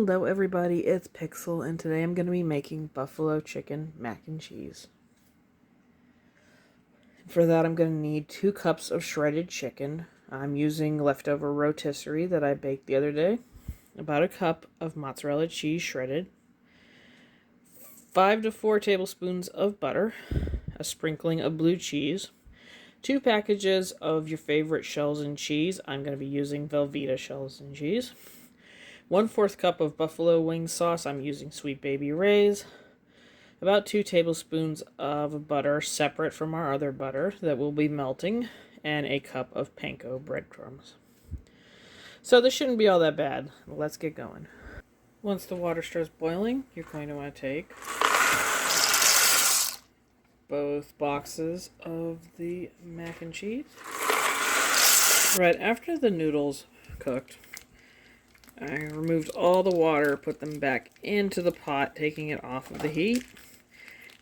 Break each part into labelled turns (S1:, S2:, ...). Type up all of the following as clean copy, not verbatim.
S1: Hello everybody, it's Pixel, and today I'm going to be making buffalo chicken mac and cheese. For that I'm going to need 2 cups of shredded chicken. I'm using leftover rotisserie that I baked the other day. About a cup of mozzarella cheese shredded. 5 to 4 tablespoons of butter. A sprinkling of blue cheese. 2 packages of your favorite shells and cheese. I'm going to be using Velveeta shells and cheese. 1/4 cup of buffalo wing sauce. I'm using Sweet Baby Ray's. About 2 tablespoons of butter separate from our other butter that will be melting. And a cup of Panko breadcrumbs. So this shouldn't be all that bad. Let's get going. Once the water starts boiling, you're going to want to take both boxes of the mac and cheese. Right after the noodles cooked, I removed all the water, put them back into the pot, taking it off of the heat.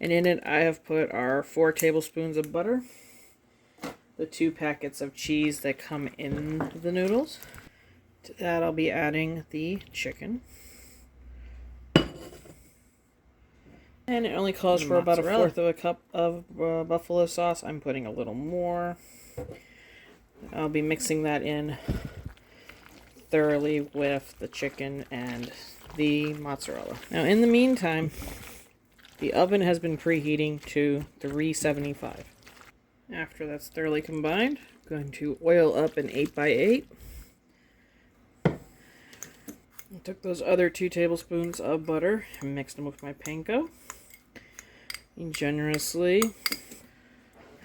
S1: And in it I have put our 4 tablespoons of butter, the 2 packets of cheese that come in the noodles. To that I'll be adding the chicken. And it only calls for about 1/4 of a cup of buffalo sauce. I'm putting a little more. I'll be mixing that in thoroughly with the chicken and the mozzarella. Now in the meantime, the oven has been preheating to 375. After that's thoroughly combined, I'm going to oil up an 8x8. I took those other 2 tablespoons of butter and mixed them with my panko generously.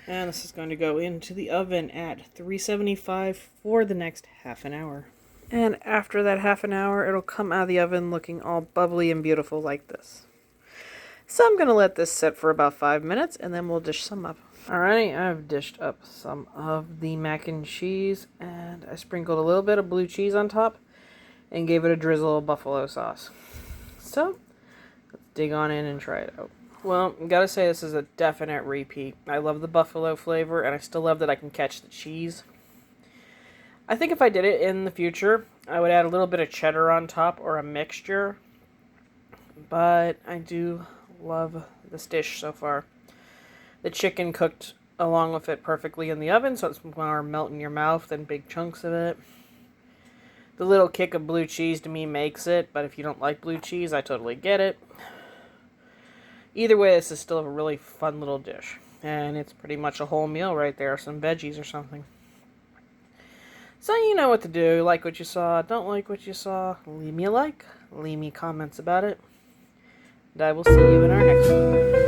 S1: And this is going to go into the oven at 375 for the next half an hour. And after that half an hour, it'll come out of the oven looking all bubbly and beautiful like this. So I'm going to let this sit for about 5 minutes, and then we'll dish some up. Alrighty, I've dished up some of the mac and cheese, and I sprinkled a little bit of blue cheese on top, and gave it a drizzle of buffalo sauce. So, let's dig on in and try it out. Well, I gotta say this is a definite repeat. I love the buffalo flavor, and I still love that I can catch the cheese. I think if I did it in the future, I would add a little bit of cheddar on top or a mixture. But I do love this dish so far. The chicken cooked along with it perfectly in the oven, so it's more melt in your mouth than big chunks of it. The little kick of blue cheese to me makes it, but if you don't like blue cheese, I totally get it. Either way, this is still a really fun little dish. And it's pretty much a whole meal right there, some veggies or something. So you know what to do. Like what you saw, don't like what you saw, leave me a like, leave me comments about it. And I will see you in our next one.